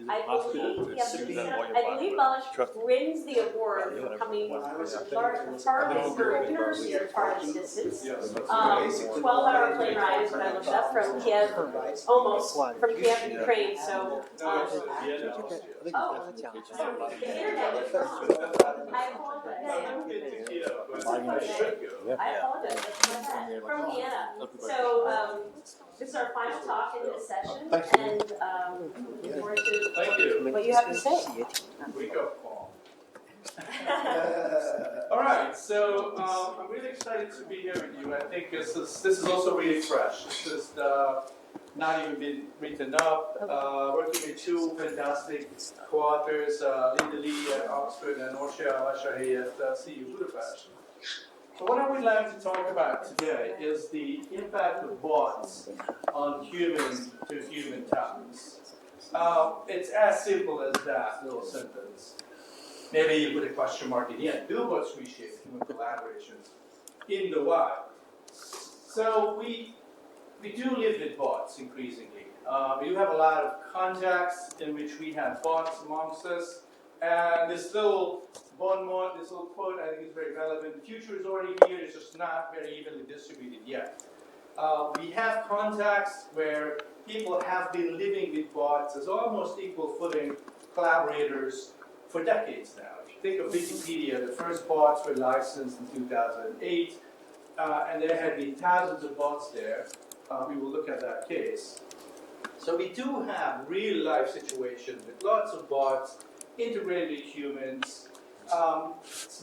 I believe Balazs wins the award for coming farthest distance. 12-hour plane ride is what I looked up from Kiev, almost from Kiev, Ukraine. So, the internet was wrong. I apologize. From Vienna. So, this is our final talk in this session, and looking forward to what you have to say. Wake up call. All right, so I'm really excited to be here with you. I think this is also really fresh. This is not even been written up. Working with two fantastic co-authors, Linda Lee at Oxford and Orsia Vashahi at CU Budapest. So what I would like to talk about today is the impact of bots on human-to-human ties. It's as simple as that little sentence. Maybe you put a question mark in the end. Do bots reshape human collaborations in the wild? So we do live with bots increasingly. We do have a lot of contexts in which we have bots amongst us. And this little bonmot, this little quote, I think is very relevant. The future is already here, it's just not very evenly distributed yet. We have contexts where people have been living with bots as almost equal footing collaborators for decades now. If you think of Wikipedia, the first bots were licensed in 2008, and there had been thousands of bots there. We will look at that case. So we do have real-life situations with lots of bots integrated with humans. So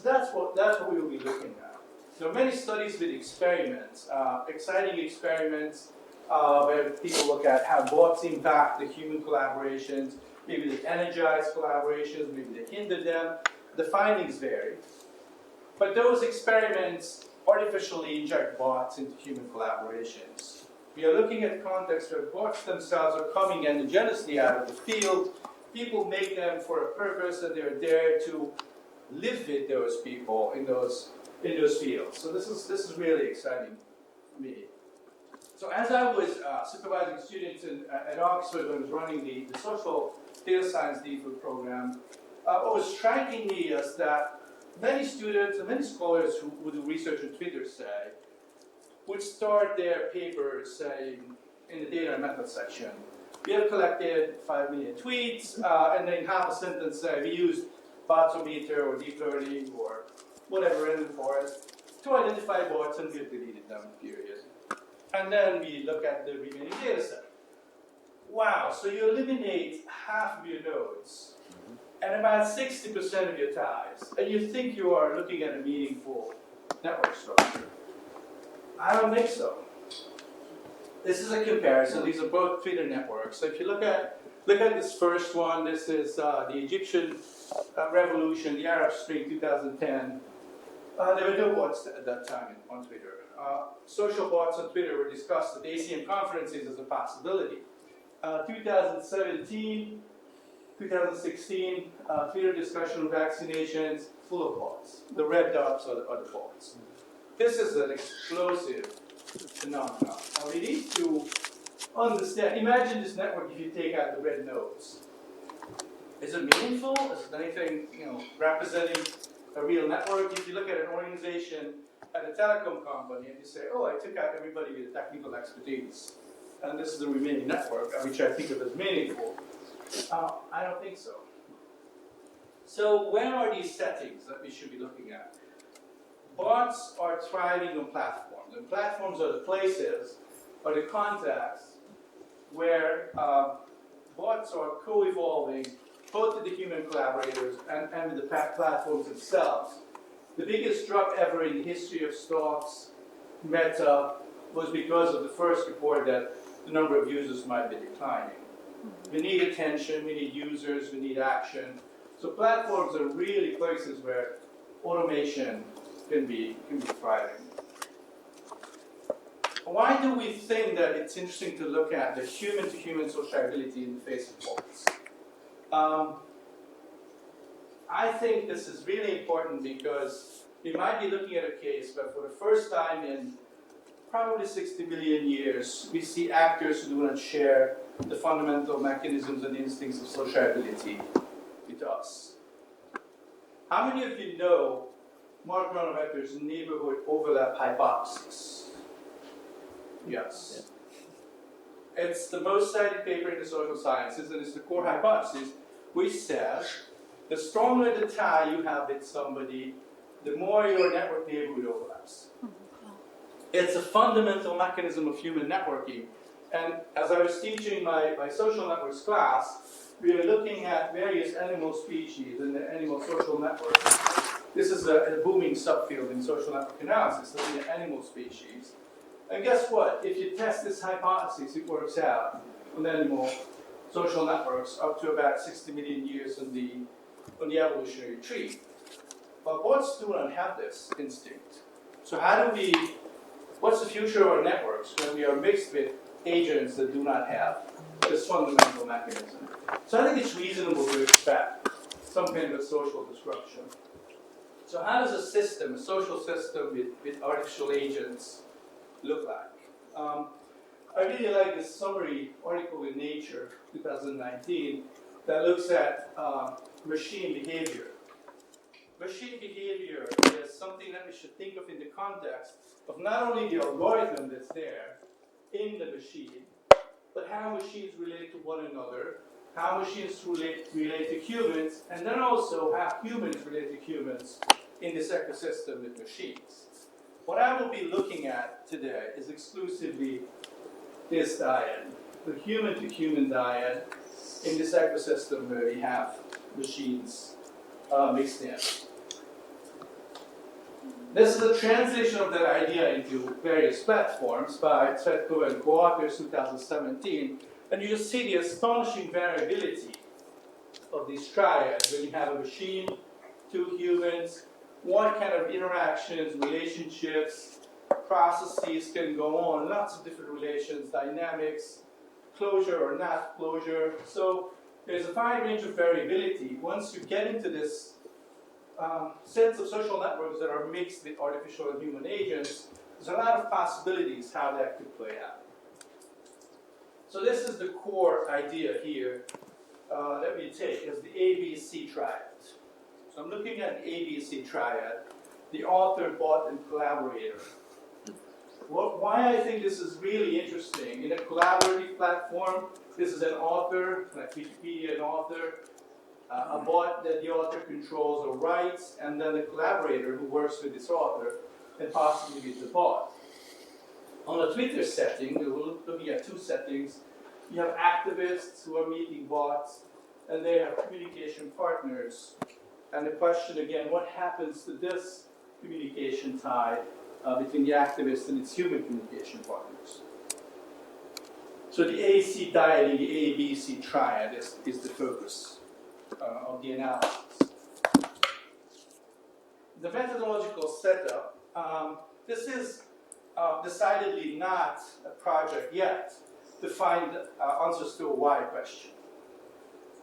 that's what we will be looking at. There are many studies with experiments, exciting experiments, where people look at how bots impact the human collaborations. Maybe they energize collaborations, maybe they hinder them. The findings vary. But those experiments artificially inject bots into human collaborations. We are looking at contexts where bots themselves are coming endogenously out of the field. People make them for a purpose, and they're there to live with those people in those fields. So this is really exciting for me. So as I was supervising students at Oxford when I was running the social data science DPhil program, what was striking me is that many students and many scholars who do research on Twitter, say, would start their papers saying in the data and method section, we have collected 5 million tweets, and then half a sentence say we used botometer or deep learning or whatever in the forest to identify bots, and we have deleted them, period. And then we look at the remaining data set. Wow, so you eliminate half of your nodes and about 60% of your ties, and you think you are looking at a meaningful network structure. I don't think so. This is a comparison. These are both Twitter networks. So if you look at this first one, this is the Egyptian revolution, the Arab Spring 2010. There were no bots at that time on Twitter. Social bots on Twitter were discussed at ACM conferences as a possibility. 2017, 2016, Twitter discussion on vaccinations, full of bots. The red dots are the bots. This is an explosive phenomenon. Now we need to understand, imagine this network if you take out the red nodes. Is it meaningful? Is it anything, representing a real network? If you look at an organization at a telecom company and you say, oh, I took out everybody with technical expertise, and this is the remaining network, which I think of as meaningful, I don't think so. So where are these settings that we should be looking at? Bots are thriving on platforms, and platforms are the places, or the contexts, where bots are co-evolving both with the human collaborators and with the platforms themselves. The biggest drop ever in the history of stocks, Meta, was because of the first report that the number of users might be declining. We need attention, we need users, we need action. So platforms are really places where automation can be thriving. Why do we think that it's interesting to look at the human-to-human sociability in the face of bots? I think this is really important because we might be looking at a case where for the first time in probably 60 million years, we see actors who do not share the fundamental mechanisms and instincts of sociability with us. How many of you know Mark Granovetter's neighborhood overlap hypothesis? Yes. It's the most cited paper in the social sciences, and it's the core hypothesis, which says the stronger the tie you have with somebody, the more your network neighborhood overlaps. It's a fundamental mechanism of human networking. And as I was teaching my social networks class, we are looking at various animal species and the animal social networks. This is a booming subfield in social network analysis, looking at animal species. And guess what? If you test this hypothesis, it works out on animal social networks up to about 60 million years on the evolutionary tree. But bots do not have this instinct. So what's the future of our networks when we are mixed with agents that do not have this fundamental mechanism? So I think it's reasonable to expect some kind of social disruption. So how does a social system with artificial agents look like? I really like this summary article in Nature 2019 that looks at machine behavior. Machine behavior is something that we should think of in the context of not only the algorithm that's there in the machine, but how machines relate to one another, how machines relate to humans, and then also how humans relate to humans in this ecosystem with machines. What I will be looking at today is exclusively this dyad, the human-to-human dyad in this ecosystem where we have machines mixed in. This is a translation of that idea into various platforms by Tretko and co-authors 2017, and you just see the astonishing variability of these triads when you have a machine, two humans, what kind of interactions, relationships, processes can go on, lots of different relations, dynamics, closure or not closure. So there's a fine range of variability. Once you get into this sense of social networks that are mixed with artificial and human agents, there's a lot of possibilities how that could play out. So this is the core idea here that we take as the ABC triad. So I'm looking at the ABC triad, the author, bot, and collaborator. Why I think this is really interesting, in a collaborative platform, this is an author, like Wikipedia, an author, a bot that the author controls or writes, and then the collaborator who works with this author, and possibly with the bot. On the Twitter setting, we're looking at two settings. You have activists who are meeting bots, and they have communication partners. And the question again, what happens to this communication tie between the activist and its human communication partners? So the AC dyad in the ABC triad is the focus of the analysis. The methodological setup, this is decidedly not a project yet to find answers to a why question.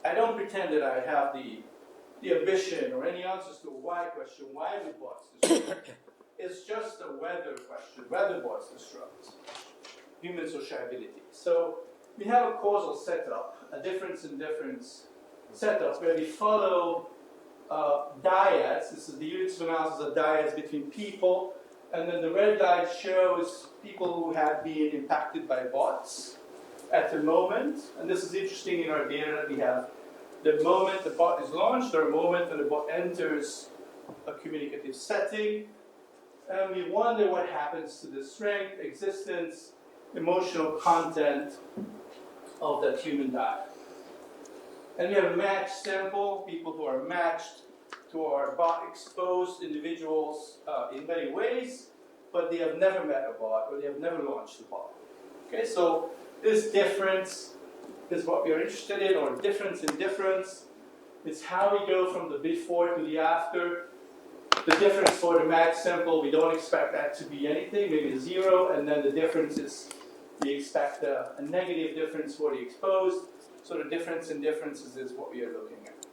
I don't pretend that I have the ambition or any answers to a why question. Why do bots disrupt? It's just a whether question. Whether bots disrupt human sociability. So we have a causal setup, a difference in difference setup, where we follow dyads. This is the units of analysis of dyads between people. And then the red line shows people who have been impacted by bots at the moment. And this is interesting in our data that we have the moment the bot is launched, or a moment when the bot enters a communicative setting. And we wonder what happens to the strength, existence, emotional content of that human dyad. And we have a matched sample, people who are matched to our bot-exposed individuals in many ways, but they have never met a bot, or they have never launched a bot. Okay, so this difference is what we are interested in, or difference in difference. It's how we go from the before to the after. The difference for the matched sample, we don't expect that to be anything, maybe 0, and then the difference is, we expect a negative difference for the exposed. So the difference in differences is what we are looking at.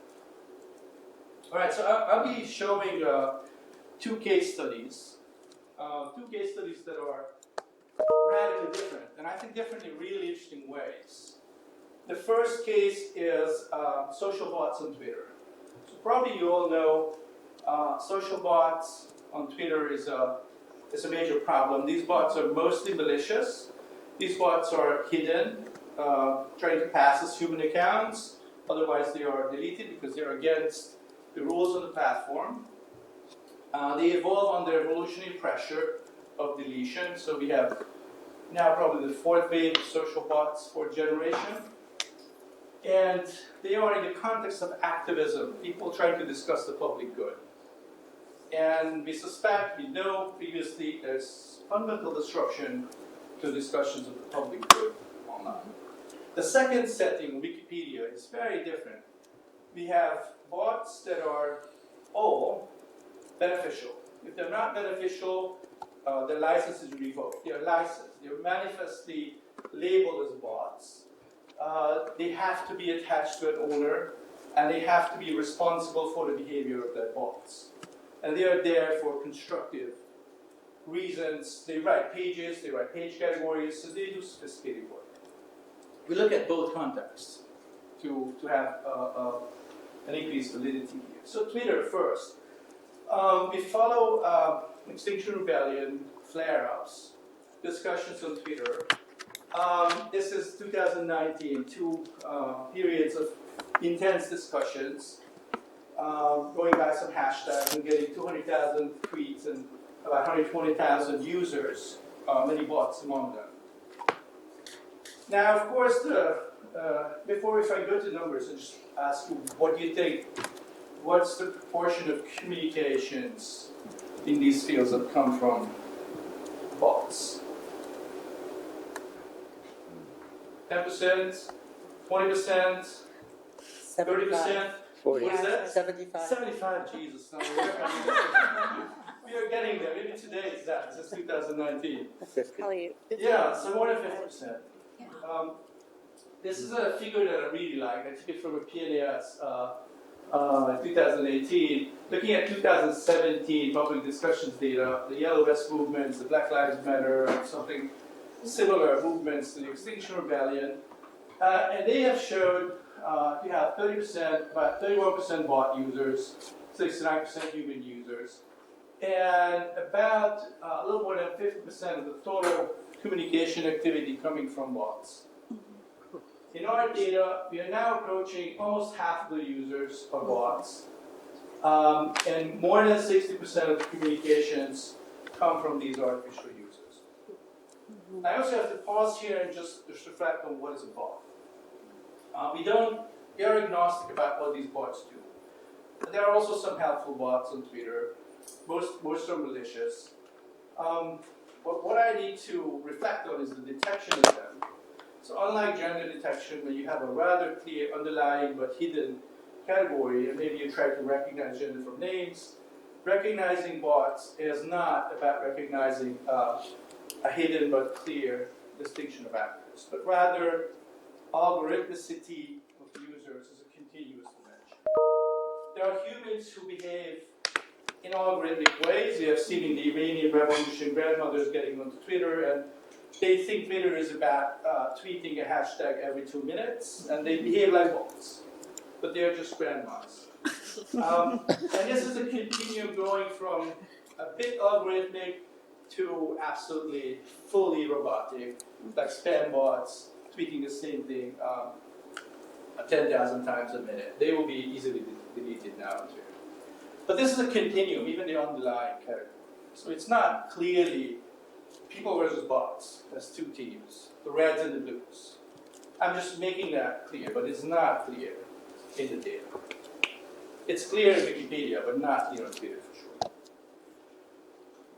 All right, so I'll be showing two case studies that are radically different, and I think different in really interesting ways. The first case is social bots on Twitter. So probably you all know social bots on Twitter is a major problem. These bots are mostly malicious. These bots are hidden, trying to pass as human accounts. Otherwise, they are deleted because they're against the rules of the platform. They evolve under evolutionary pressure of deletion. So we have now probably the fourth wave of social bots, fourth generation. And they are in the context of activism, people trying to discuss the public good. And we suspect, we know previously, there's fundamental disruption to discussions of the public good online. The second setting, Wikipedia, is very different. We have bots that are all beneficial. If they're not beneficial, their license is revoked. They are licensed. They're manifestly labeled as bots. They have to be attached to an owner, and they have to be responsible for the behavior of their bots. And they are there for constructive reasons. They write pages, they write page categories, so they do sophisticated work. We look at both contexts to have an increased validity here. So Twitter first. We follow Extinction Rebellion, flare-ups, discussions on Twitter. This is 2019, two periods of intense discussions, going by some hashtags and getting 200,000 tweets and about 120,000 users, many bots among them. Now, of course, before if I go to numbers, I just ask you, what do you think? What's the proportion of communications in these fields that come from bots? 10%, 20%, 30%? 40. What is that? 75. 75, Jesus. No, we are getting there. Maybe today it's that. This is 2019. Probably. Yeah, so more than 50%. This is a figure that I really like. I took it from a PNAS 2018. Looking at 2017 public discussions data, the Yellow Vest movements, the Black Lives Matter, something similar movements to the Extinction Rebellion. And they have showed you have 30%, about 31% bot users, 69% human users, and about a little more than 50% of the total communication activity coming from bots. In our data, we are now approaching almost half of the users are bots, and more than 60% of the communications come from these artificial users. I also have to pause here and just reflect on what is a bot. We are agnostic about what these bots do. But there are also some helpful bots on Twitter. Most are malicious. But what I need to reflect on is the detection of them. So unlike gender detection, where you have a rather clear underlying but hidden category, and maybe you try to recognize gender from names, recognizing bots is not about recognizing a hidden but clear distinction of actors, but rather algorithmicity of users is a continuous dimension. There are humans who behave in algorithmic ways. We have seen in the Iranian Revolution grandmothers getting onto Twitter, and they think Twitter is about tweeting a hashtag every 2 minutes, and they behave like bots, but they're just grandmas. And this is a continuum going from a bit algorithmic to absolutely fully robotic, like spam bots, tweeting the same thing 10,000 times a minute. They will be easily deleted now on Twitter. But this is a continuum, even the underlying category. So it's not clearly people versus bots. There's two teams, the reds and the blues. I'm just making that clear, but it's not clear in the data. It's clear in Wikipedia, but not clear on Twitter for sure.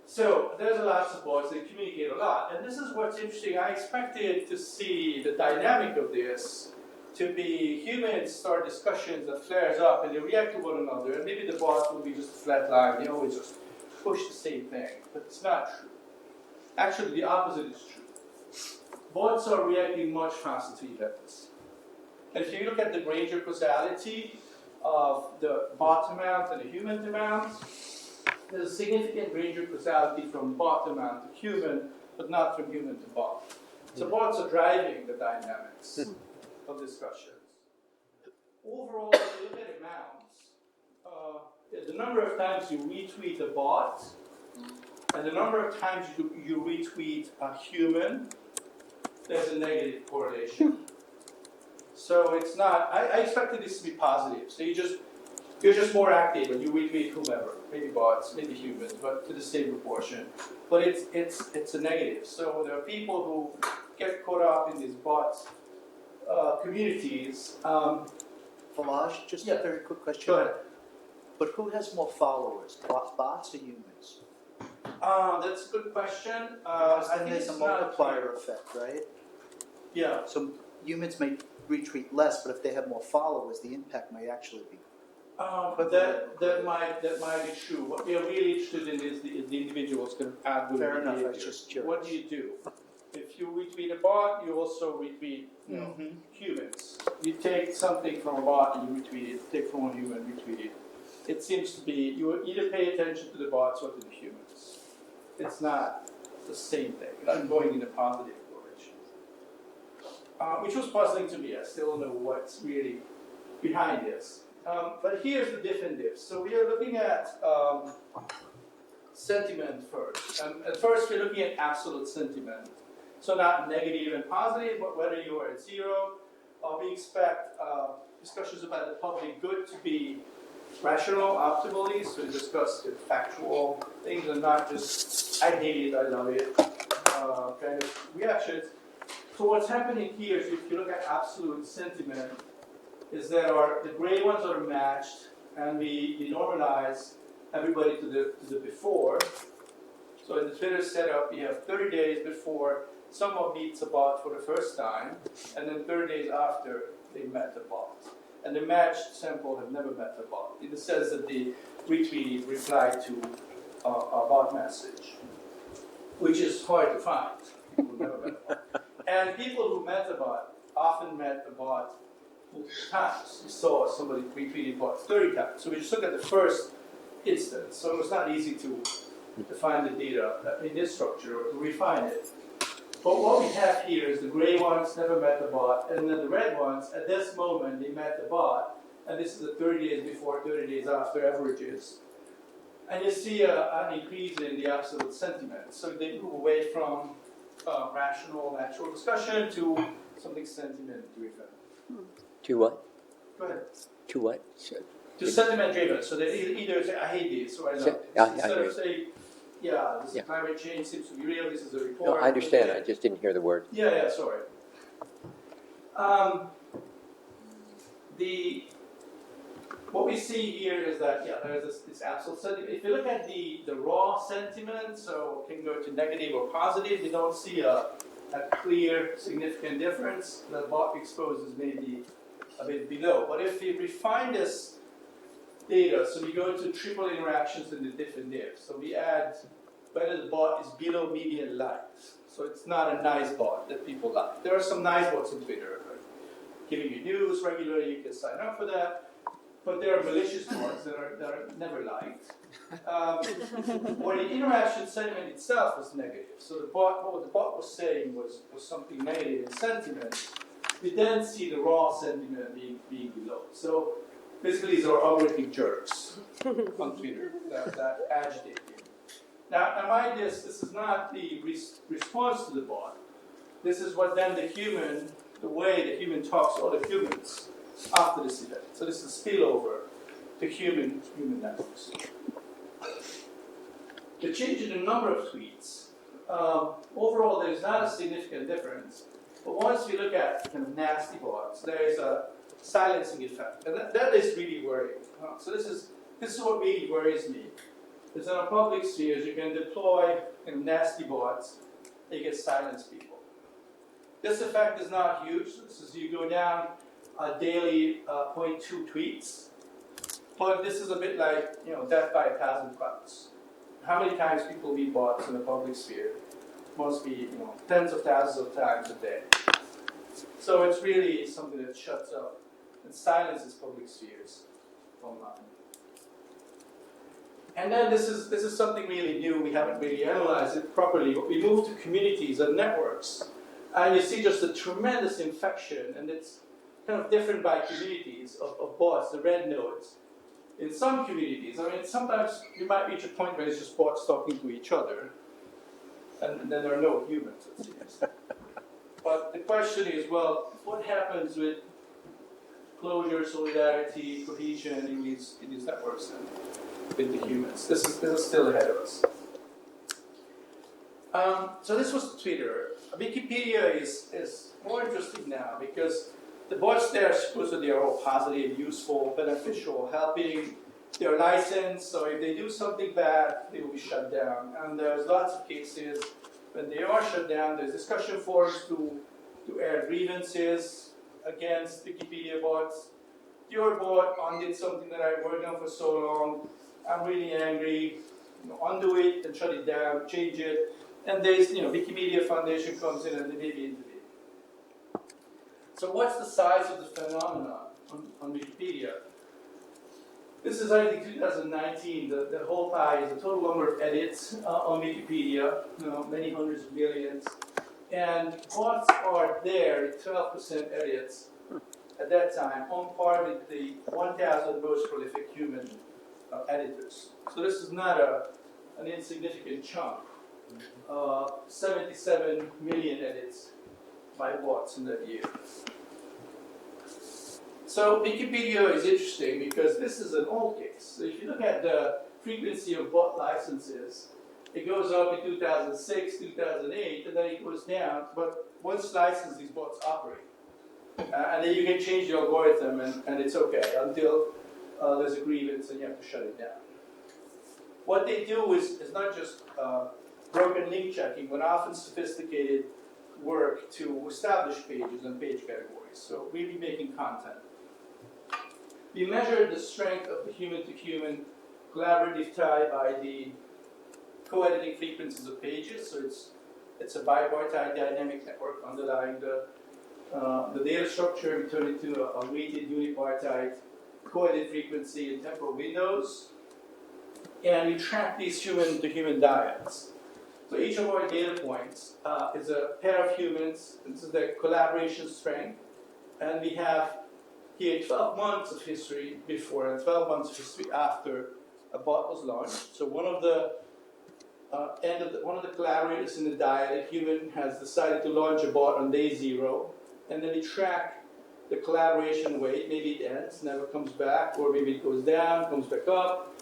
So there's lots of bots that communicate a lot. And this is what's interesting. I expected to see the dynamic of this to be humans start discussions that flares up and they react to one another, and maybe the bots will be just a flat line. They always just push the same thing. But it's not true. Actually, the opposite is true. Bots are reacting much faster to events. And if you look at the Granger causality of the bot amount and the human amount, there's a significant Granger causality from bot amount to human, but not from human to bot. So bots are driving the dynamics of discussions. Overall, if you look at amounts, the number of times you retweet a bot and the number of times you retweet a human, there's a negative correlation. So it's not, I expected this to be positive. So you're just more active and you retweet whomever, maybe bots, maybe humans, but to the same proportion. But it's a negative. So there are people who get caught up in these bots communities. Balazs, just a very quick question. Go ahead. But who has more followers, bots or humans? That's a good question. Because I then think there's a it's not multiplier effect, right? Yeah. So humans may retweet less, but if they have more followers, the impact might actually be. But that might be true. What we are really interested in is the individuals can add with Fair enough, behavior. I was just curious. What do you do? If you retweet a bot, you also retweet humans. You take something from a bot and you retweet it, take from a human, retweet it. It seems to be, you either pay attention to the bots or to the humans. It's not the same thing. You're not going in a positive correlation. Which was puzzling to me. I still don't know what's really behind this. But here's the different diffs. So we are looking at sentiment first. At first, we're looking at absolute sentiment. So not negative and positive, but whether you are at zero. We expect discussions about the public good to be rational, optimally, so we discuss the factual things and not just, I hate it, I love it, kind of reactions. So what's happening here is if you look at absolute sentiment, is that the gray ones are matched, and we normalize everybody to the before. So in the Twitter setup, you have 30 days before someone meets a bot for the first time, and then 30 days after they met the bot. And the matched sample have never met the bot. In the sense that the retweet replied to a bot message, which is hard to find. People who never met the bot. And people who met the bot often met the bot multiple times. We saw somebody retweeted bot 30 times. So we just look at the first instance. So it was not easy to find the data in this structure or to refine it. But what we have here is the gray ones never met the bot, and then the red ones, at this moment, they met the bot, and this is the 30 days before, 30 days after averages. And you see an increase in the absolute sentiment. So they move away from rational, natural discussion to something sentiment-driven. To what? Go ahead. To what? To sentiment-driven. So they either say, I hate this, or I love this. Instead of saying, this climate change seems to be real, this is a report. No, I understand. I just didn't hear the word. Yeah, sorry. What we see here is that, there's this absolute sentiment. If you look at the raw sentiment, so it can go to negative or positive, you don't see a clear, significant difference. The bot exposes maybe a bit below. But if we refine this data, so we go into triple interactions in the different diffs. So we add whether the bot is below median likes. So it's not a nice bot that people like. There are some nice bots on Twitter, giving you news regularly, you can sign up for that. But there are malicious bots that are never liked. Or the interaction sentiment itself was negative. So what the bot was saying was something negative in sentiment. We then see the raw sentiment being below. So basically, these are algorithmic jerks on Twitter that agitate you. Now mind this is not the response to the bot. This is what then the way the human talks to other humans after this event. So this is spillover to human networks. The change in the number of tweets, overall there's not a significant difference. But once we look at kind of nasty bots, there is a silencing effect, and that is really worrying. So this is what really worries me. Is in a public spheres you can deploy nasty bots, and you can silence people. This effect is not huge. This is you go down a daily 0.2 tweets, but this is a bit like death by 1,000 cuts. How many times people read bots in the public sphere? Must be tens of thousands of times a day. So it's really something that shuts up and silences public spheres online. And then this is something really new. We haven't really analyzed it properly. But we move to communities and networks, and you see just a tremendous infection. And kind of different by communities of bots, the red nodes. In some communities, I mean, sometimes you might reach a point where it's just bots talking to each other, and then there are no humans, it seems. But the question is, well, what happens with closure, solidarity, cohesion in these networks and with the humans? This is still ahead of us. So this was Twitter. Wikipedia is more interesting now because the bots there supposedly are all positive, useful, beneficial, helping their license. So if they do something bad, they will be shut down. And there's lots of cases when they are shut down. There's discussion forums to air grievances against Wikipedia bots. Your bot undid something that I worked on for so long. I'm really angry. Undo it and shut it down, change it. And there's, Wikimedia Foundation comes in and they maybe intervene. So what's the size of the phenomenon on Wikipedia? This is, I think, 2019. The whole pie is the total number of edits on Wikipedia, many hundreds of millions. And bots are there at 12% edits at that time, on par with the 1,000 most prolific human editors. So this is not an insignificant chunk. 77 million edits by bots in that year. So Wikipedia is interesting because this is an old case. So if you look at the frequency of bot licenses, it goes up in 2006, 2008, and then it goes down. But once licensed, these bots operate. And then you can change the algorithm and it's okay until there's a grievance and you have to shut it down. What they do is not just broken link checking, but often sophisticated work to establish pages and page categories. So really making content. We measured the strength of the human-to-human collaborative tie by the co-editing frequencies of pages. So it's a bipartite dynamic network underlying the data structure. We turn it into a weighted unipartite co-edit frequency in temporal windows. And we track these human-to-human dyads. So each of our data points is a pair of humans. This is the collaboration strength. And we have here 12 months of history before and 12 months of history after a bot was launched. So one of the collaborators in the dyad, a human, has decided to launch a bot on day 0. And then we track the collaboration weight. Maybe it ends, never comes back, or maybe it goes down, comes back up.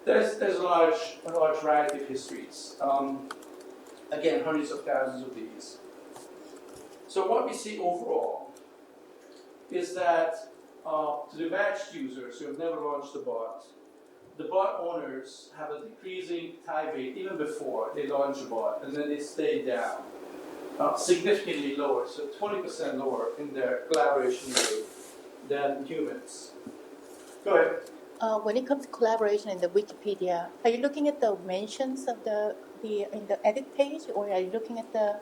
There's a large variety of histories. Again, hundreds of thousands of these. So what we see overall is that to the matched users who have never launched the bot owners have a decreasing tie rate even before they launch a bot, and then they stay down, significantly lower, so 20% lower in their collaboration rate than humans. Go ahead. When it comes to collaboration in the Wikipedia, are you looking at the mentions of in the edit page, or are you looking at the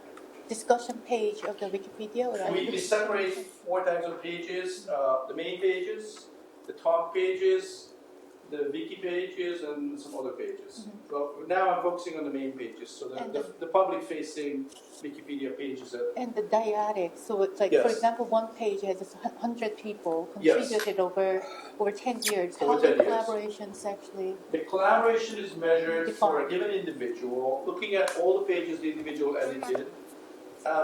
discussion page of the Wikipedia? Or We separate 4 types of pages: the main pages, the talk pages, the wiki pages, and some other pages. Mm-hmm. So now I'm focusing on the main pages, so the public-facing Wikipedia pages. And the dyadic, so it's like, for example, one page has 100 people contributed over 10 years. How do collaborations actually? The collaboration is measured for a given individual, looking at all the pages the individual edited.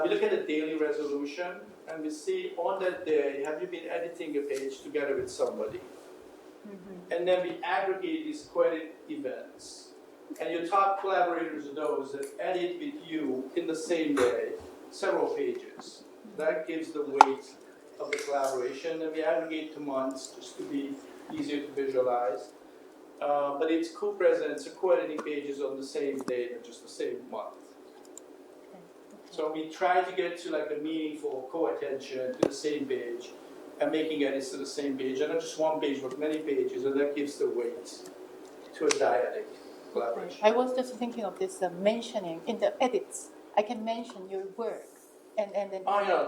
We look at the daily resolution, and we see on that day, have you been editing a page together with somebody? Mm-hmm. And then we aggregate these co-edit events. And your top collaborators are those that edit with you in the same day, several pages. That gives the weight of the collaboration. And we aggregate to months just to be easier to visualize. But it's co-presence or co-editing pages on the same day, not just the same month. So we try to get to like a meaningful co-attention to the same page and making edits to the same page, and not just one page, but many pages, and that gives the weight to a dyadic collaboration. I was just thinking of this mentioning in the edits. I can mention your work, and then. Oh yeah,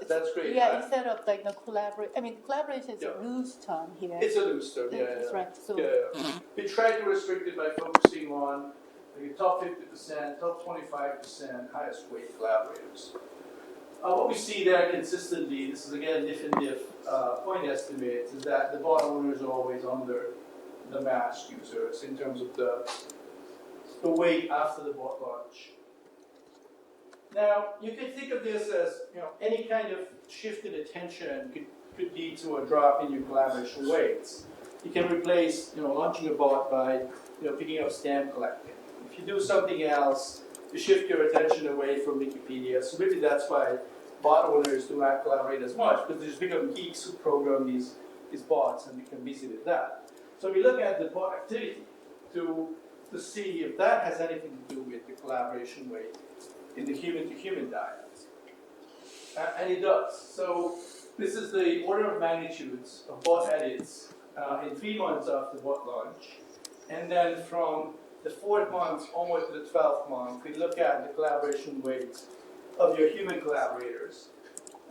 that's great. Yeah, instead of like collaborate. I mean, collaboration is a loose term here. It's a loose term. That's right. So we try to restrict it by focusing on the top 50%, top 25%, highest weight collaborators. What we see there consistently, this is again definitive point estimates, is that the bot owners are always under the matched users in terms of the weight after the bot launch. Now, you can think of this as, any kind of shift in attention could lead to a drop in your collaboration weights. You can replace, launching a bot by, picking up stamp collecting. If you do something else, you shift your attention away from Wikipedia. So maybe that's why bot owners do not collaborate as much, because they just become geeks who program these bots and become busy with that. So we look at the bot activity to see if that has anything to do with the collaboration weight in the human-to-human diets. And it does. So this is the order of magnitudes of bot edits in 3 months after bot launch. And then from the 4th month almost to the 12th month, we look at the collaboration weight of your human collaborators.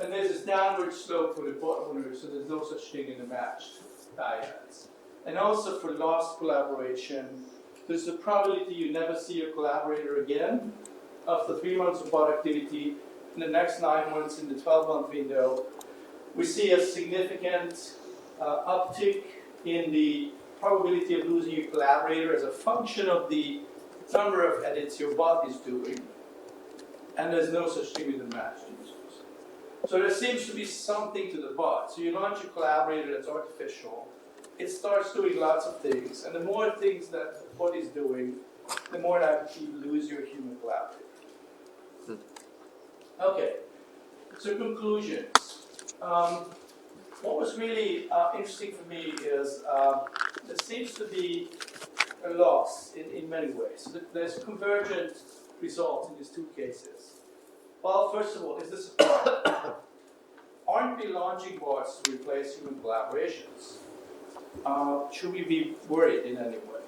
And there's this downward slope for the bot owners, so there's no such thing in the matched dyads. And also for lost collaboration, there's a probability you never see your collaborator again after 3 months of bot activity. In the next 9 months, in the 12-month window, we see a significant uptick in the probability of losing your collaborator as a function of the number of edits your bot is doing. And there's no such thing with the matched users. So there seems to be something to the bot. So you launch a collaborator that's artificial. It starts doing lots of things. And the more things that the bot is doing, the more likely you lose your human collaborator. Okay, so conclusions. What was really interesting for me is there seems to be a loss in many ways. So there's convergent results in these 2 cases. Well, first of all, is this a problem? Aren't we launching bots to replace human collaborations? Should we be worried in any way?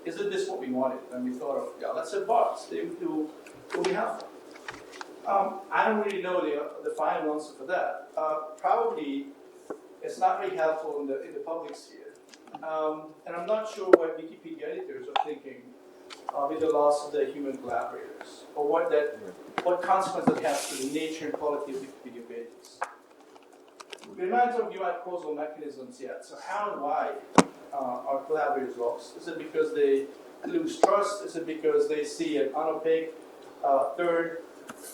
Isn't this what we wanted when we thought of, let's have bots, they would do what we have. I don't really know the final answer for that. Probably it's not really helpful in the public sphere. And I'm not sure what Wikipedia editors are thinking with the loss of their human collaborators, or what consequence that has to the nature and quality of Wikipedia pages. We're not talking about causal mechanisms yet. So how and why are collaborators lost? Is it because they lose trust? Is it because they see an unopaque third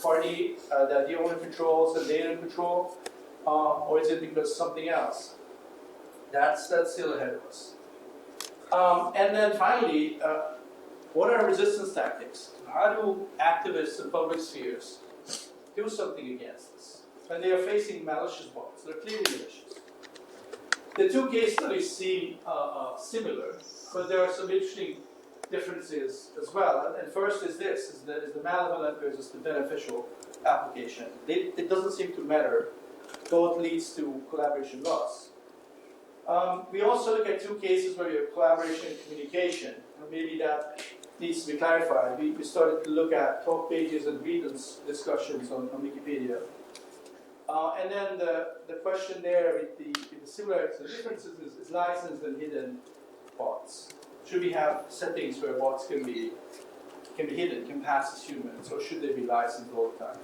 party that the owner controls and they don't control? Or is it because something else? That's still ahead of us. And then finally, what are resistance tactics? How do activists in public spheres do something against this when they are facing malicious bots? They're clearly malicious. The 2 case studies seem similar, but there are some interesting differences as well. And first is this, is the malevolent versus the beneficial application. It doesn't seem to matter. Both leads to collaboration loss. We also look at 2 cases where you have collaboration and communication. Maybe that needs to be clarified. We started to look at talk pages and grievance discussions on Wikipedia. And then the question there with the similarities and differences is licensed and hidden bots. Should we have settings where bots can be hidden, can pass as humans, or should they be licensed all the time?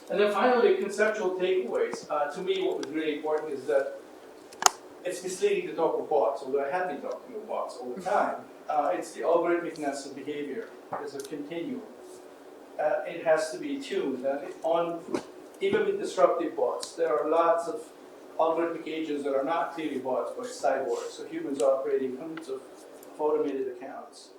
And then finally, conceptual takeaways. To me, what was really important is that it's misleading to talk of bots, although I have been talking of bots all the time. It's the algorithmicness of behavior. There's a continuum. It has to be tuned. And even with disruptive bots, there are lots of algorithmic agents that are not clearly bots, but cyborgs. So humans operating hundreds of automated accounts.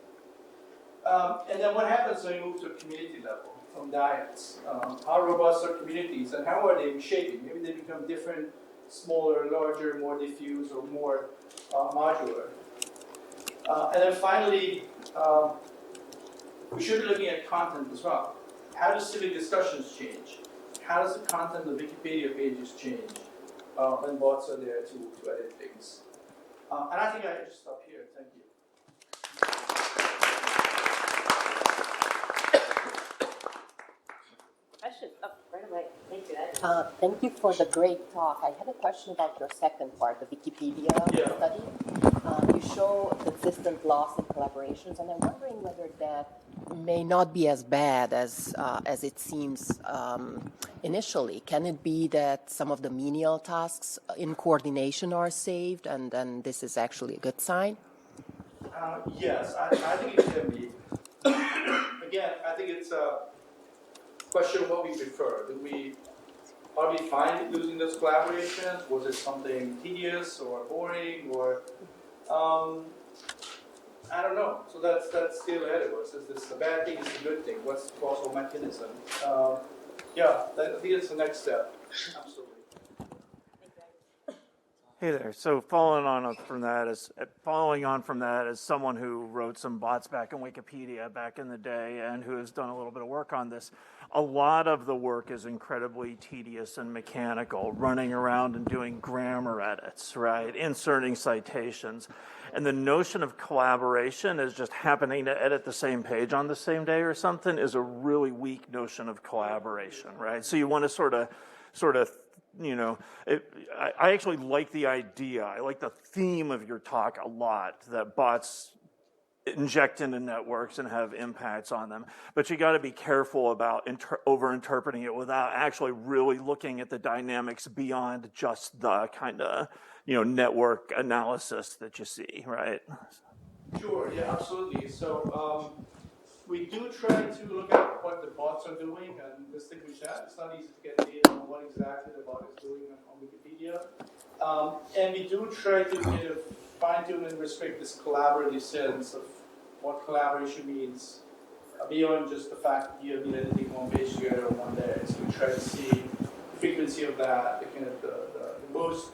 And then what happens when you move to a community level from diets? How robust are communities and how are they reshaping? Maybe they become different, smaller, larger, more diffuse, or more modular. And then finally, we should be looking at content as well. How do civic discussions change? How does the content of Wikipedia pages change when bots are there to edit things? And I think I just stop here. Thank you. Question. Oh, right away. Thank you, Ed. Thank you for the great talk. I had a question about your second part, the Wikipedia study. You show consistent loss in collaborations, and I'm wondering whether that may not be as bad as it seems initially. Can it be that some of the menial tasks in coordination are saved, and then this is actually a good sign? Yes, I think it can be. Again, I think it's a question of what we prefer. Are we fine losing those collaborations? Was it something tedious or boring or I don't know. So that's still ahead of us. Is this a bad thing? Is it a good thing? What's the causal mechanism? Yeah, I think it's the next step. Absolutely. Hey there. So following on from that as someone who wrote some bots back in Wikipedia back in the day and who has done a little bit of work on this, a lot of the work is incredibly tedious and mechanical, running around and doing grammar edits, right? Inserting citations. And the notion of collaboration is just happening to edit the same page on the same day or something is a really weak notion of collaboration, right? So you want to sort of you know, I actually like the idea. I like the theme of your talk a lot, that bots inject into networks and have impacts on them. But you got to be careful about over-interpreting it without actually really looking at the dynamics beyond just the kind of, network analysis that you see, right? Sure, yeah, absolutely. So we do try to look at what the bots are doing and distinguish that. It's not easy to get data on what exactly the bot is doing on Wikipedia. And we do try to kind of fine-tune and restrict this collaborative sense of what collaboration means beyond just the fact that you have been editing one page together on one day. So we try to see the frequency of that, the kind of the most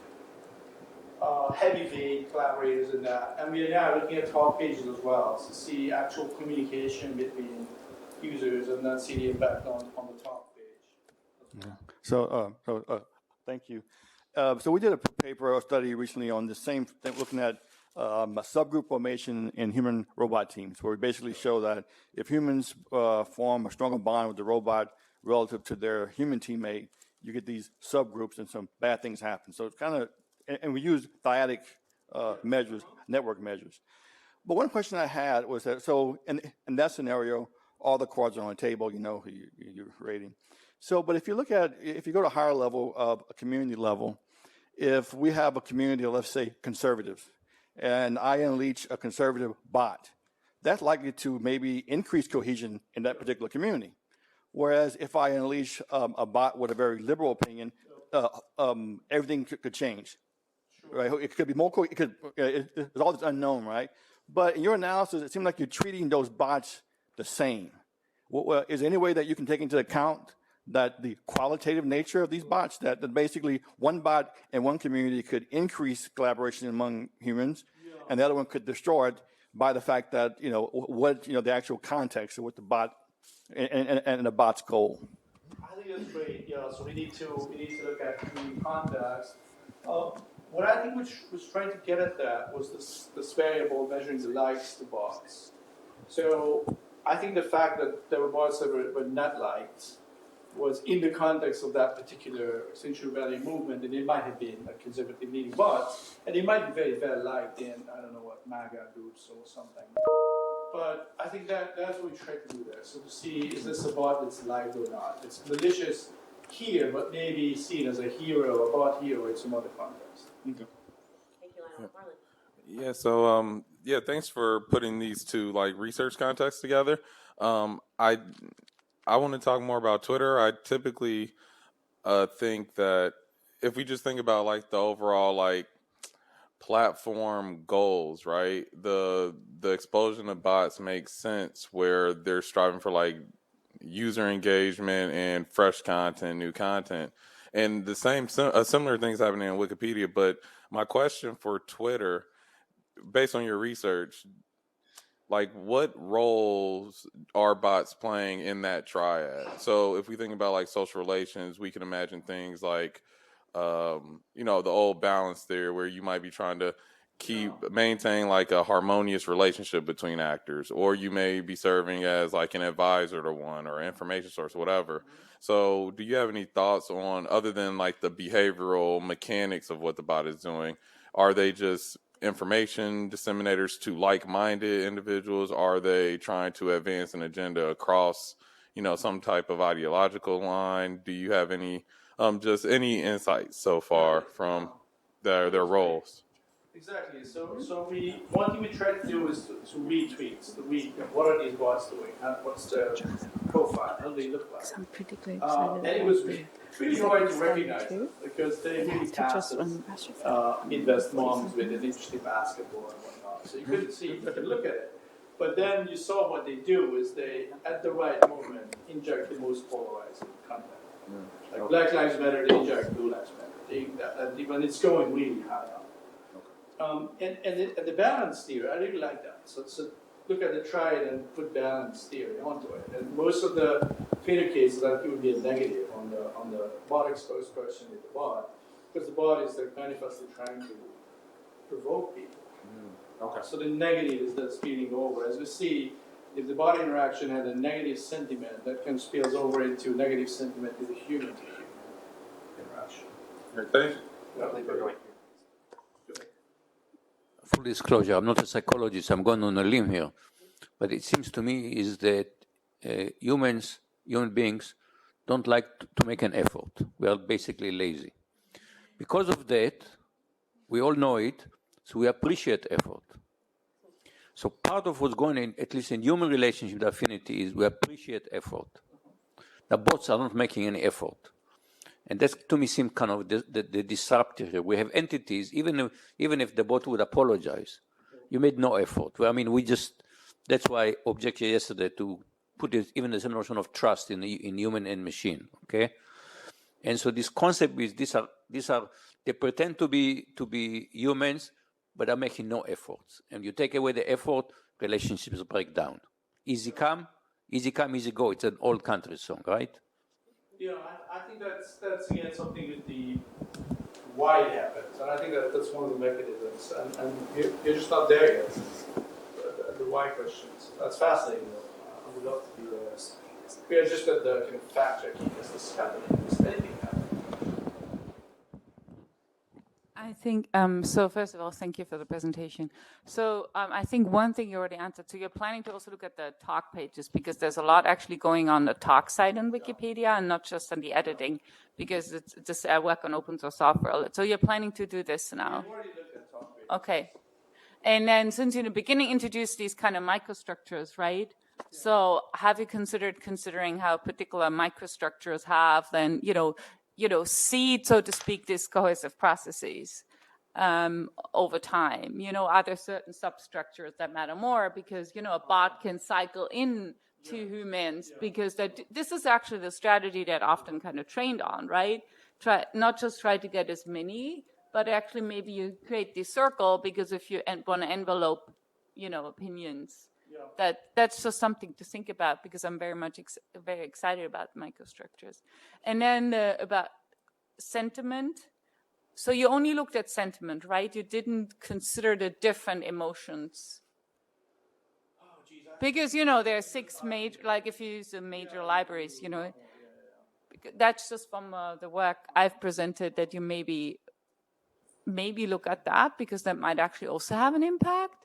heavy vein collaborators in that. And we are now looking at top pages as well to see actual communication between users and then see the impact on the top page. Yeah. So thank you. So we did a paper or study recently on the same thing, looking at a subgroup formation in human-robot teams, where we basically show that if humans form a stronger bond with the robot relative to their human teammate, you get these subgroups and some bad things happen. So it's kind of, and we use dyadic measures, network measures. But one question I had was that, so in that scenario, all the cards are on the table, you know who you're rating. So, but if you look at, if you go to a higher level of a community level, if we have a community of, let's say, conservatives, and I unleash a conservative bot, that's likely to maybe increase cohesion in that particular community. Whereas if I unleash a bot with a very liberal opinion, everything could change. Right? It could be more, it's all this unknown, right? But in your analysis, it seems like you're treating those bots the same. Well, is there any way that you can take into account that the qualitative nature of these bots, that basically one bot in one community could increase collaboration among humans, and the other one could destroy it by the fact that, the actual context of what the bot and the bot's goal? I think that's great. Yeah, so we need to look at community context. What I think was trying to get at that was this variable measuring the likes to bots. So I think the fact that there were bots that were not liked was in the context of that particular Century Rebellion movement, and it might have been a conservative leading bot, and it might be very, very liked in, I don't know what, MAGA groups or something. But I think that's what we try to do there. So to see, is this a bot that's liked or not? It's malicious here, but maybe seen as a hero, a bot hero in some other context. Okay. Thank you, Lionel. Marlon. Yeah, so thanks for putting these two research contexts together. I want to talk more about Twitter. I typically think that if we just think about the overall platform goals, right? The explosion of bots makes sense where they're striving for user engagement and fresh content, new content. And the similar things happening in Wikipedia. But my question for Twitter, based on your research, what roles are bots playing in that triad? So if we think about social relations, we can imagine things like, the old balance theory, where you might be trying to maintain a harmonious relationship between actors, or you may be serving as an advisor to one or information source, whatever. So do you have any thoughts on, other than the behavioral mechanics of what the bot is doing, are they just information disseminators to like-minded individuals? Are they trying to advance an agenda across, some type of ideological line? Do you have any, just any insights so far from their roles? Exactly. So one thing we try to do is to read tweets, to read what are these bots doing, what's their profile, how do they look like. I'm particularly excited And it was really hard to recognize them because they really passive invest moms with an interesting basketball and whatnot. So you couldn't see, you could look at it. But then you saw what they do is they, at the right moment, inject the most polarizing content. Like Black Lives Matter, they inject Blue Lives Matter. When it's going really high up. And the balance theory, I really like that. So look at the try it and put balance theory onto it. And most of the failure cases, I think, would be a negative on the bot exposed person with the bot, because the bot is manifestly trying to provoke people. Okay. So the negative is the spilling over. As we see, if the bot interaction had a negative sentiment, that can spills over into negative sentiment to the human interaction. Thank you. Full disclosure, I'm not a psychologist, I'm going on a limb here. But it seems to me is that human beings don't like to make an effort. We are basically lazy. Because of that, we all know it, so we appreciate effort. So part of what's going on, at least in human relationship with affinity, is we appreciate effort. The bots are not making any effort. And that, to me, seems kind of the disruptor here. We have entities, even if the bot would apologize, you made no effort. Well, I mean, that's why I objected yesterday to put it, even as a notion of trust in human and machine, okay? And so this concept is, they pretend to be humans, but are making no efforts. And you take away the effort, relationships break down. Easy come, easy go. It's an old country song, right? Yeah, I think that's again something with the why it happens, and I think that's one of the mechanisms, and you're just not there yet. The why questions. That's fascinating, though. I would love to be there. We are just at the kind of fact checking. Is this happening? Is anything happening? I think, so first of all, thank you for the presentation. So I think one thing you already answered, so you're planning to also look at the talk pages, because there's a lot actually going on the talk side on Wikipedia and not just on the editing, because it's just I work on open source software. So you're planning to do this now? We've already looked at talk pages. Okay. And then since you in the beginning introduced these kind of microstructures, right? So have you considering how particular microstructures have then, seed, so to speak, these cohesive processes over time? Are there certain substructures that matter more? Because, a bot can cycle in to humans because this is actually the strategy that often kind of trained on, right? Not just try to get as many, but actually maybe you create this circle because if you want to envelope, opinions, that's just something to think about, because I'm very excited about microstructures. And then about sentiment. So you only looked at sentiment, right? You didn't consider the different emotions. Because, there are 6 major, like if you use the major libraries, that's just from the work I've presented, that you maybe look at that, because that might actually also have an impact.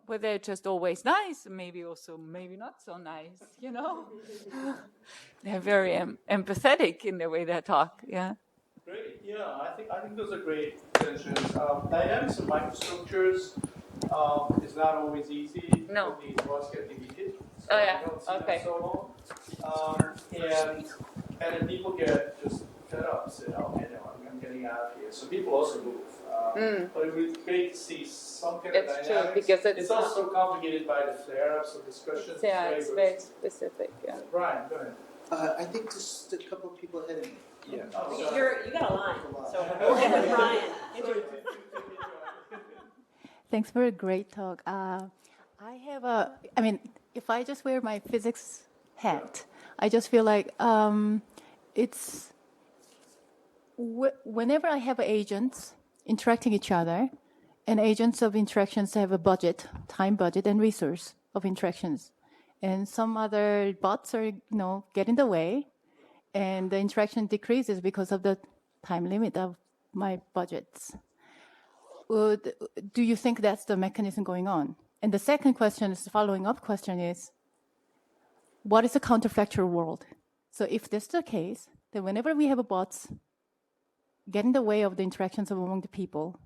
Where they're just always nice, and maybe not so nice, They're very empathetic in the way they talk, yeah. Great, yeah, I think those are great tensions. Dynamics of microstructures is not always easy. No. These bots get deleted. So Oh, yeah, I don't see okay. them so long. And then people get just fed up, say, okay, no, I'm getting out of here. So people also move. But it would be great to see some kind of It's dynamics. true, because it's also complicated by the flare-ups of discussions. Yeah, it's very specific, yeah. Brian, go ahead. I think just a couple of people ahead of me. Yeah. You got a line, so we'll get with Brian. Thanks for a great talk. If I just wear my physics hat, I just feel like whenever I have agents interacting each other, and agents of interactions have a budget, time budget, and resource of interactions. And some other bots are, get in the way, and the interaction decreases because of the time limit of my budgets. do you think that's the mechanism going on? And the second question is, the following up question is, what is a counterfactual world? So if that's the case, then whenever we have bots get in the way of the interactions among the people,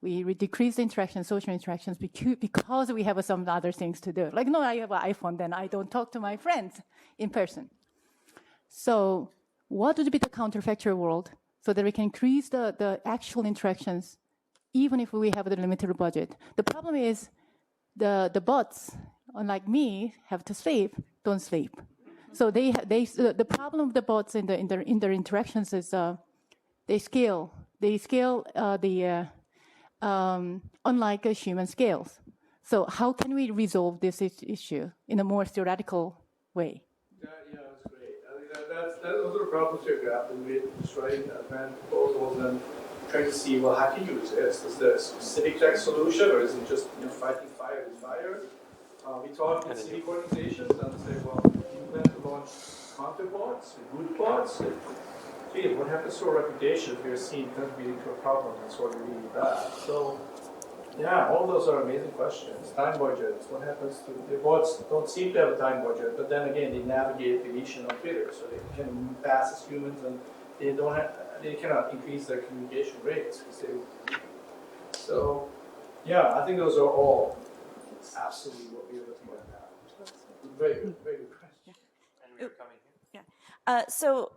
we decrease the interactions, social interactions, because we have some other things to do. Like, no, I have an iPhone, then I don't talk to my friends in person. So what would be the counterfactual world so that we can increase the actual interactions, even if we have the limited budget? The problem is the bots, unlike me, have to sleep, don't sleep. So the problem of the bots in their interactions is they scale unlike human scales. So how can we resolve this issue in a more theoretical way? That's great. I think those are the problems you're grappling with, just writing advanced proposals and trying to see, well, how can you resist? Is there a specific tech solution, or is it just fighting fire with fire? We talk with civic organizations and say, well, do you plan to launch counterbots, good bots? Gee, what happens to our reputation if we're seen contributing to a problem that's already really bad? So, yeah, all those are amazing questions. Time budgets, what happens to the bots? Don't seem to have a time budget, but then again, they navigate deletion on Twitter, so they can move fast as humans, and they cannot increase their communication rates. So, yeah, I think those are all absolutely what we are looking at now. Very good question. And we are coming here. So,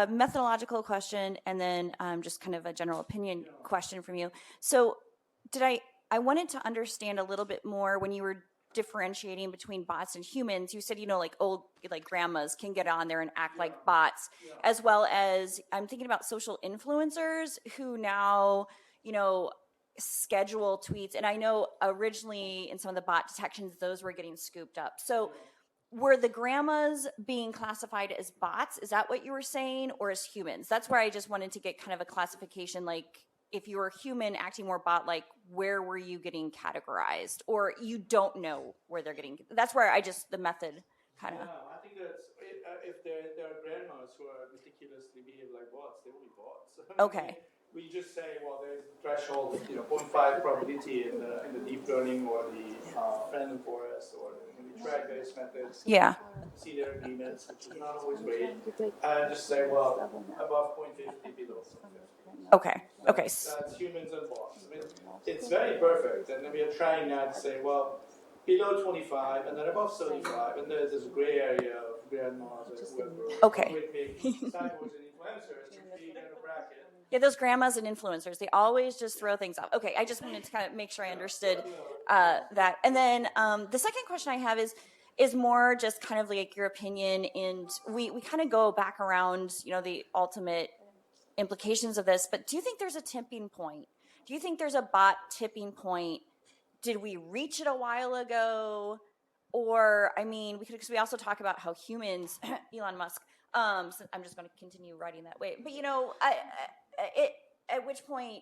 methodological question, and then just kind of a general opinion question from you. So, I wanted to understand a little bit more when you were differentiating between bots and humans. You said, like grandmas can get on there and act like bots, as well as I'm thinking about social influencers who now, schedule tweets. And I know originally in some of the bot detections, those were getting scooped up. So were the grandmas being classified as bots? Is that what you were saying, or as humans? That's where I just wanted to get kind of a classification, like if you were human acting more bot-like, where were you getting categorized? Or you don't know where they're getting, that's where the method kind of. Yeah, I think that's, if there are grandmas who are meticulously behave like bots, they will be bots. Okay. We just say, well, there's a threshold of 0.5 probability in the deep learning or the random forest, or when we try various methods. Yeah. See their agreements, which is not always great, and just say, well, above 0.50, below 0.50. Okay. That's humans and bots. I mean, it's very perfect, and then we are trying now to say, well, below 25 and then above 35, and there's this gray area of grandmas or whoever. Okay. Cyborgs and influencers, you get a bracket. Yeah, those grandmas and influencers, they always just throw things off. Okay, I just wanted to kind of make sure I understood that. And then the second question I have is more just kind of like your opinion, and we kind of go back around, the ultimate implications of this, but do you think there's a tipping point? Do you think there's a bot tipping point? Did we reach it a while ago? Or, because we also talk about how humans, Elon Musk, so I'm just going to continue writing that way, but at which point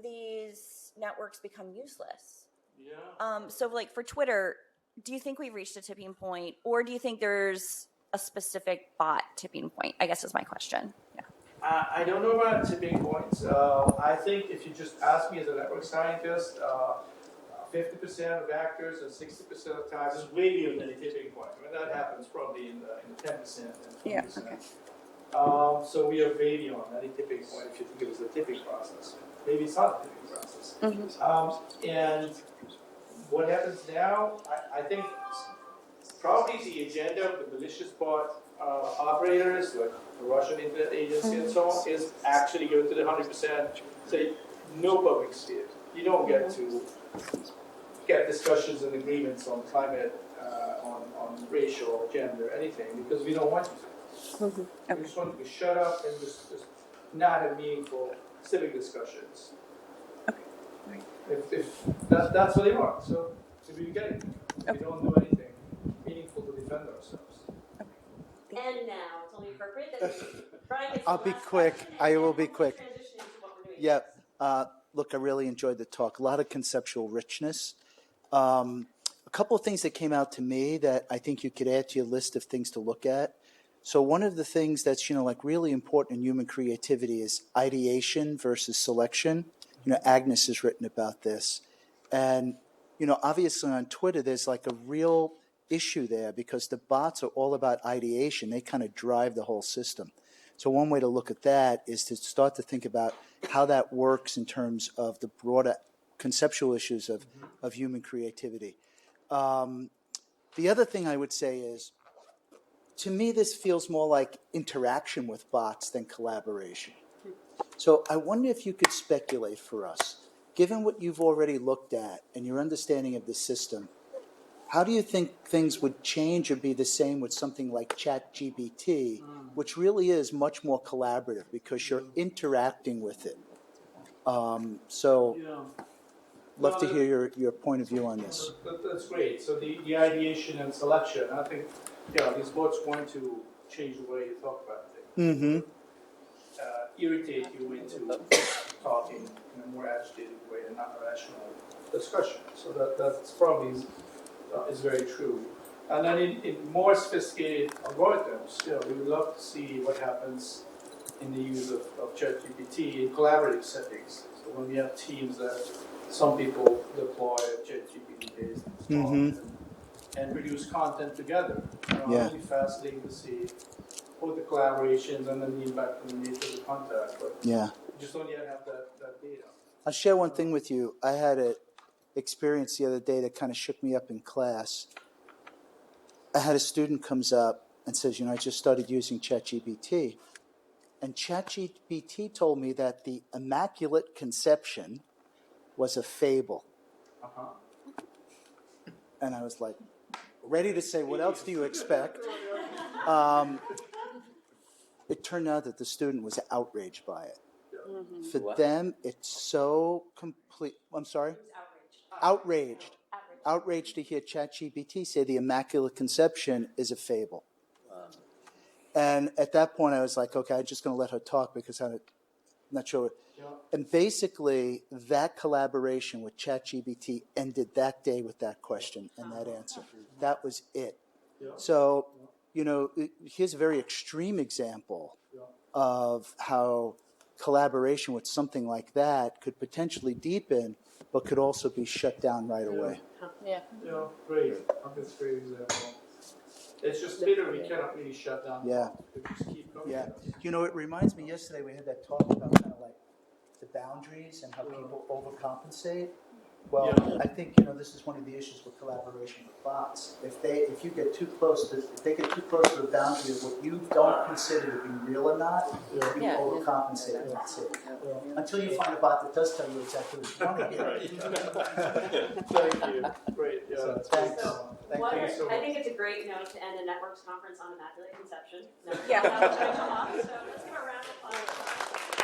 these networks become useless. Yeah. So like for Twitter, do you think we've reached a tipping point, or do you think there's a specific bot tipping point? I guess is my question. Yeah. I don't know about tipping points. I think if you just ask me as a network scientist, 50% of actors and 60% of times is way beyond any tipping point. That happens probably in the 10% and 20%. Yeah. Okay. So we are way beyond any tipping point if you think it was a tipping process. Maybe it's not a tipping process. Mm-hmm. And what happens now, I think probably the agenda of the malicious bot operators, like the Russian Internet Agency and so on, is actually go to the 100%, say, no public sphere. You don't get to get discussions and agreements on climate, on racial, gender, anything, because we don't want you to. Mm-hmm. Okay. We just want to shut up and just not have meaningful civic discussions. Okay. Right. If that's what they want, so we get it. We don't do anything meaningful to defend ourselves. And now it's only appropriate that Brian gets I'll the be last quick. question, I and will then be we'll quick. transition into what we're doing Yeah. next. Look, I really enjoyed the talk. A lot of conceptual richness. A couple of things that came out to me that I think you could add to your list of things to look at. So one of the things that's, really important in human creativity is ideation versus selection. Agnes has written about this. And, obviously on Twitter, there's like a real issue there because the bots are all about ideation. They kind of drive the whole system. So one way to look at that is to start to think about how that works in terms of the broader conceptual issues of human creativity. The other thing I would say is, to me, this feels more like interaction with bots than collaboration. So I wonder if you could speculate for us, given what you've already looked at and your understanding of the system, how do you think things would change or be the same with something like ChatGPT, which really is much more collaborative because you're interacting with it? Love to hear your point of view on this. That's great. So the ideation and selection, I think, these bots going to change the way you talk about things. Mm-hmm. Irritate you into talking in a more agitated way and not a rational discussion. So that's probably is very true. And then in more sophisticated algorithms, we would love to see what happens in the use of ChatGPT in collaborative settings. So when we have teams that some people deploy ChatGPT based and produce content together. It'll be fascinating to see both the collaborations and then the impact on the nature of the content. But we just don't yet have that data. I'll share one thing with you. I had an experience the other day that kind of shook me up in class. I had a student comes up and says, I just started using ChatGPT. And ChatGPT told me that the Immaculate Conception was a fable. And I was like, ready to say, what else do you expect? It turned out that the student was outraged by it. For them, it's so complete. I'm sorry? Outraged. Outraged to hear ChatGPT say the Immaculate Conception is a fable. And at that point, I was like, okay, I'm just going to let her talk because I'm not sure. And basically, that collaboration with ChatGPT ended that day with that question and that answer. That was it. So, here's a very extreme example of how collaboration with something like that could potentially deepen, but could also be shut down right away. Great. That's a great example. It's just Twitter we cannot really shut down. Yeah. We just keep going. It reminds me, yesterday we had that talk about kind of like the boundaries and how people overcompensate. Well, I think this is one of the issues with collaboration with bots. If they get too close to the boundary of what you don't consider to be real or not, you overcompensate. And that's it. Until you find a bot that does tell you exactly what you want to hear. Thank you. Great. Thanks. Thank you so much. I think it's a great note to end a networks conference on Immaculate Conception. So let's give a round of applause.